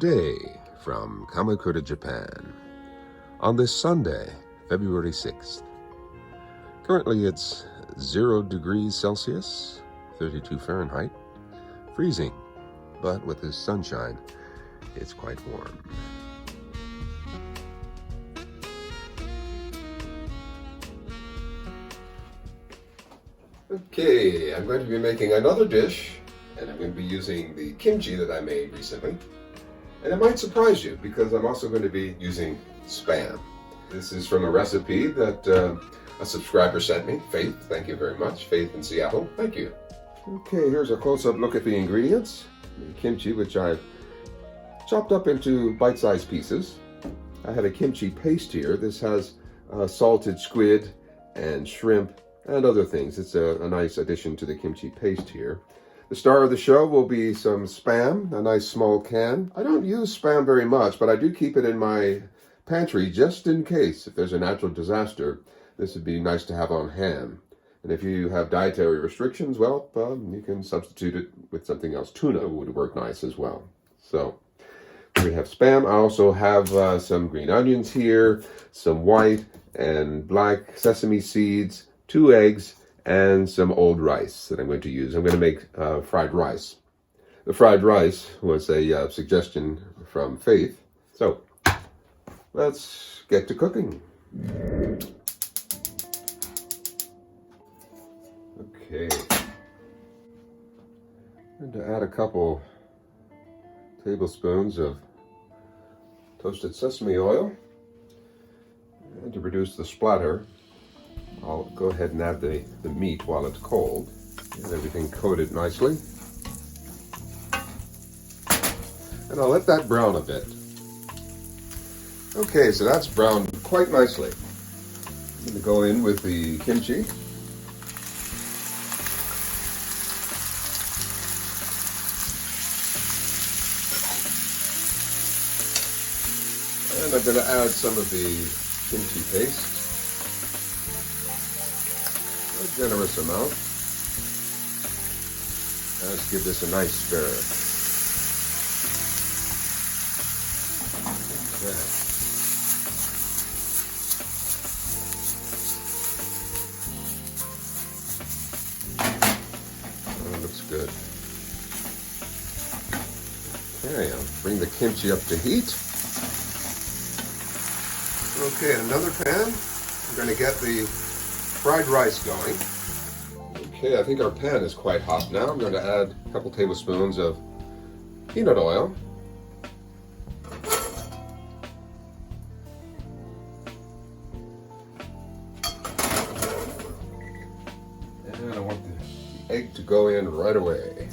Today from Kamakura, Japan, on this Sunday, February 6th. Currently it's 0 degrees Celsius, 32 Fahrenheit, freezing, but with the sunshine, it's quite warm. Okay, I'm going to be making another dish, and I'm going to be using the kimchi that I made recently. And it might surprise you because I'm also going to be using Spam. This is from a recipe that a subscriber sent me, Faith. Thank you very much, Faith in Seattle. Thank you. Okay, here's a close-up look at the ingredients. The kimchi, which I've chopped up into bite-sized pieces. I have a kimchi paste here. This has salted squid and shrimp and other things. It's a nice addition to the kimchi paste here. The star of the show will be some Spam, a nice small can. I don't use Spam very much, but I do keep it in my pantry just in case. If there's a natural disaster, this would be nice to have on hand. And if you have dietary restrictions, well, you can substitute it with something else. Tuna would work nice as well. So we have Spam. I also have some green onions here, some white and black sesame seeds, 2 eggs, and some old rice that I'm going to use. I'm going to make fried rice. The fried rice was a suggestion from Faith. So let's get to cooking. Okay. I'm going to add a couple tablespoons of toasted sesame oil. And to reduce the splatter, I'll go ahead and add the meat while it's cold. Get everything coated nicely. And I'll let that brown a bit. Okay, so that's browned quite nicely. I'm going to go in with the kimchi. And I'm going to add some of the kimchi paste. A generous amount. Let's give this a nice stir. Okay. That looks good. Okay, I'll bring the kimchi up to heat. Okay, in another pan, we're going to get the fried rice going. Okay, I think our pan is quite hot now. I'm going to add a couple tablespoons of peanut oil. And I want the egg to go in right away.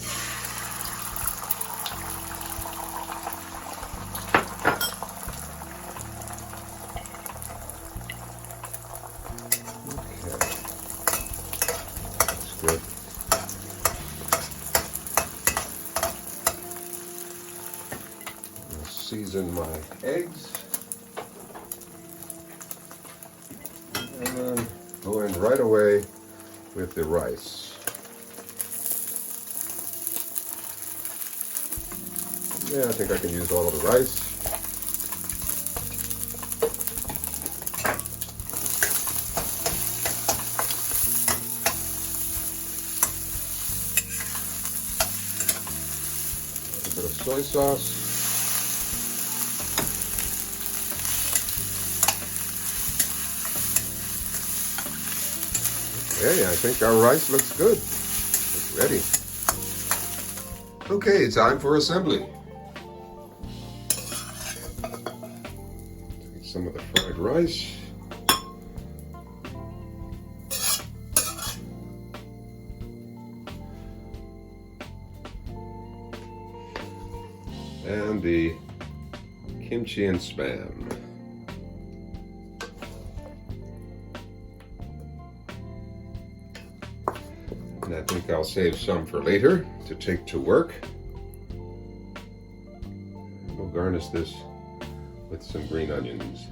Good. I'll season my eggs and then go in right away with the rice. Yeah, I think I can use all of the rice. A bit of soy sauce. Okay, I think our rice looks good. It's ready. Okay, time for assembly. Take some of the fried rice. And the kimchi and Spam. And I think I'll save some for later to take to work. We'll garnish this with some green onions.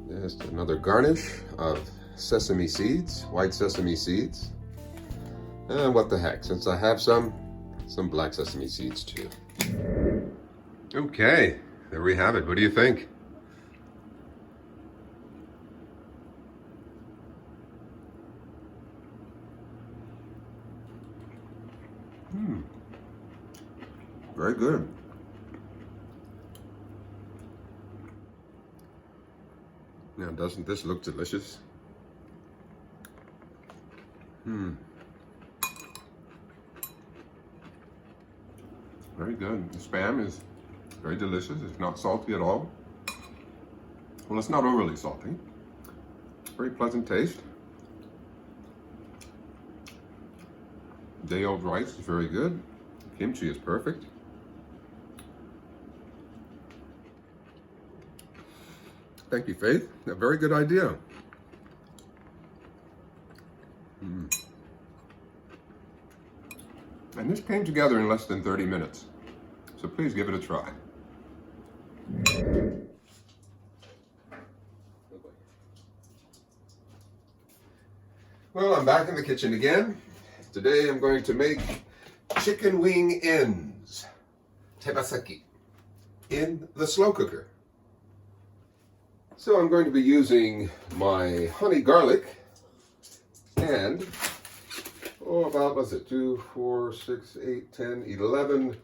Just another garnish of sesame seeds, white sesame seeds. And what the heck, since I have some black sesame seeds too. Okay, there we have it. What do you think? Very good. Now, doesn't this look delicious? Very good. The Spam is very delicious. It's not salty at all. Well, it's not overly salty. Very pleasant taste. Day-old rice is very good. Kimchi is perfect. Thank you, Faith. A very good idea. And this came together in less than 30 minutes. So please give it a try. Well, I'm back in the kitchen again. Today I'm going to make chicken wing ends, tebasaki, in the slow cooker. So I'm going to be using my honey garlic and, about, what's it, 2, 4, 6, 8, 10, 11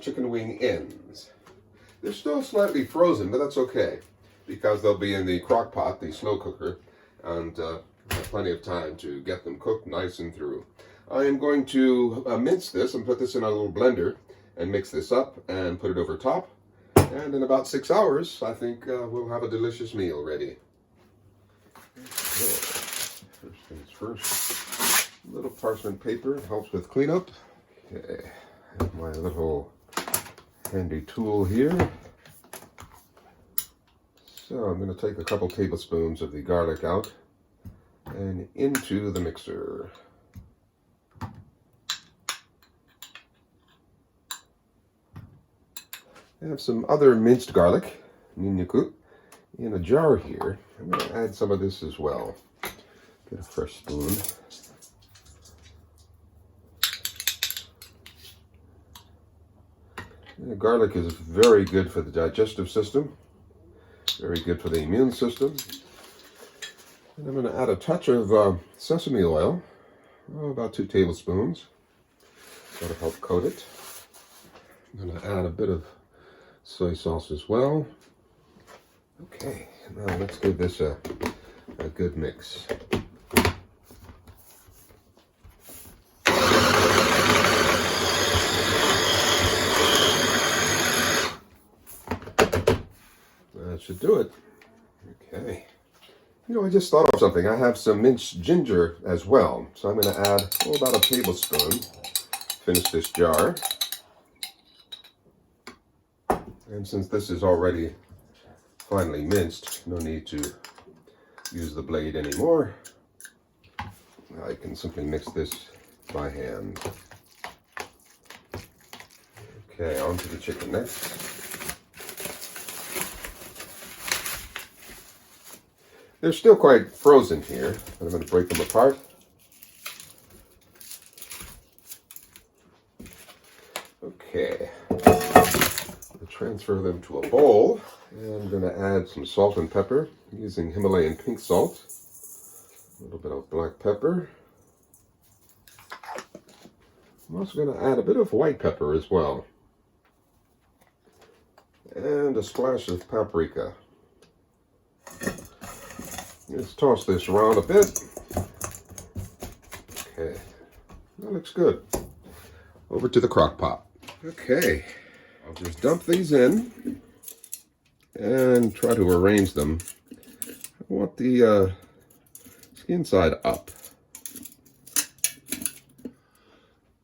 chicken wing ends. They're still slightly frozen, but that's okay, because they'll be in the crock pot, the slow cooker, and have plenty of time to get them cooked nice and through. I am going to mince this and put this in a little blender and mix this up and put it over top. And in about 6 hours, I think we'll have a delicious meal ready. First things first, a little parchment paper helps with cleanup. Okay, I have my little handy tool here. So I'm going to take a couple tablespoons of the garlic out and into the mixer. I have some other minced garlic, ninnyaku, in a jar here. I'm going to add some of this as well. Get a fresh spoon. And garlic is very good for the digestive system, very good for the immune system. And I'm going to add a touch of sesame oil, about 2 tablespoons. That'll help coat it. I'm going to add a bit of soy sauce as well. Okay, now let's give this a good mix. That should do it. Okay. You know, I just thought of something. I have some minced ginger as well. So I'm going to add about a tablespoon. Finish this jar. And since this is already finely minced, no need to use the blade anymore. I can simply mix this by hand. Okay, on to the chicken next. They're still quite frozen here, but I'm going to break them apart. Okay. Transfer them to a bowl, and I'm going to add some salt and pepper using Himalayan pink salt, a little bit of black pepper. I'm also going to add a bit of white pepper as well, and a splash of paprika. Let's toss this around a bit. Okay, that looks good. Over to the crock pot. Okay. I'll just dump these in and try to arrange them. I want the skin side up.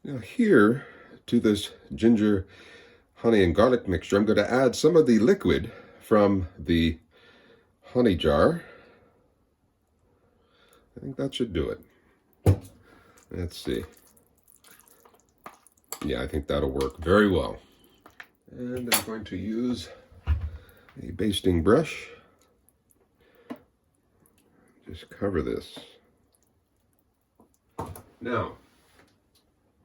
Now here, to this ginger, honey, and garlic mixture, I'm going to add some of the liquid from the honey jar. I think that should do it. Let's see. Yeah, I think that'll work very well. And I'm going to use a basting brush. Just cover this. Now,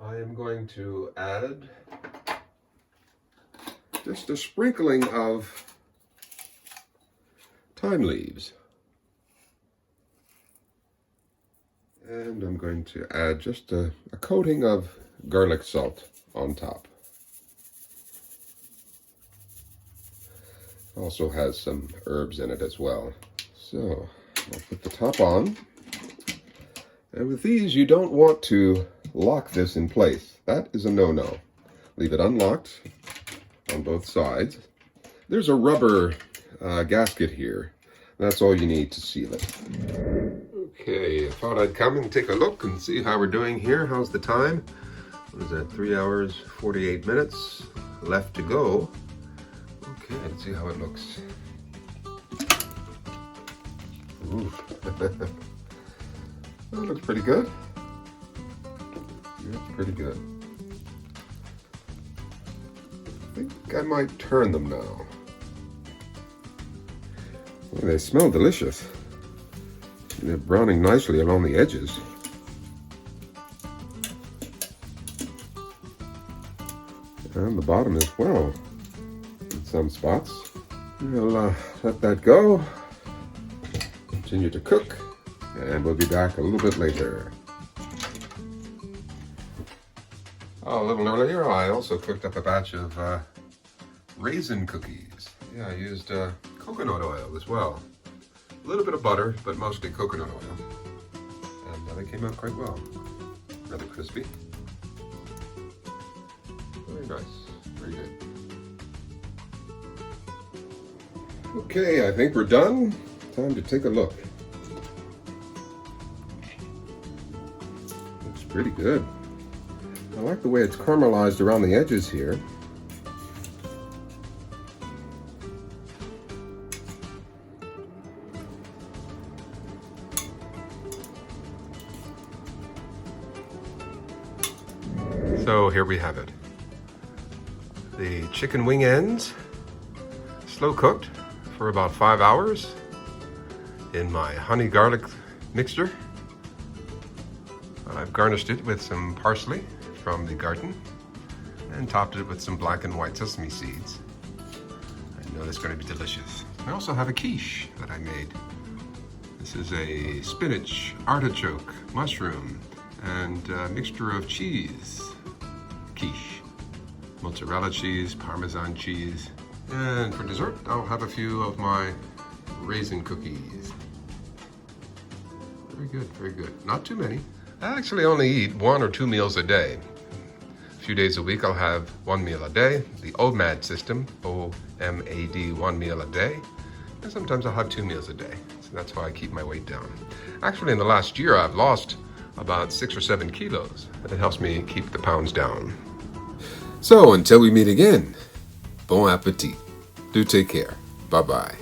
I am going to add just a sprinkling of thyme leaves. And I'm going to add just a coating of garlic salt on top. Also has some herbs in it as well. So I'll put the top on. And with these, you don't want to lock this in place. That is a no-no. Leave it unlocked on both sides. There's a rubber gasket here. That's all you need to seal it. Okay, I thought I'd come and take a look and see how we're doing here. How's the time? What is that, 3 hours, 48 minutes left to go. Okay, let's see how it looks. Ooh. That looks pretty good. That's pretty good. I think I might turn them now. Well, they smell delicious. They're browning nicely along the edges. And the bottom as well, in some spots. We'll let that go. Continue to cook, and we'll be back a little bit later. Oh, a little earlier, I also cooked up a batch of raisin cookies. Yeah, I used coconut oil as well. A little bit of butter, but mostly coconut oil. And they came out quite well. Rather crispy. Very nice. Very good. Okay, I think we're done. Time to take a look. Looks pretty good. I like the way it's caramelized around the edges here. So here we have it. The chicken wing ends, slow cooked for about 5 hours in my honey garlic mixture. I've garnished it with some parsley from the garden and topped it with some black and white sesame seeds. I know it's going to be delicious. I also have a quiche that I made. This is a spinach, artichoke, mushroom, and a mixture of cheese. Quiche. Mozzarella cheese, Parmesan cheese. And for dessert, I'll have a few of my raisin cookies. Very good, very good. Not too many. I actually only eat 1 or 2 meals a day. A few days a week I'll have 1 meal a day, the OMAD system, O-M-A-D, 1 meal a day. And sometimes I'll have 2 meals a day. So that's how I keep my weight down. Actually, in the last year, I've lost about 6 or 7 kilos. It helps me keep the pounds down. So until we meet again, bon appetit. Do take care. Bye-bye.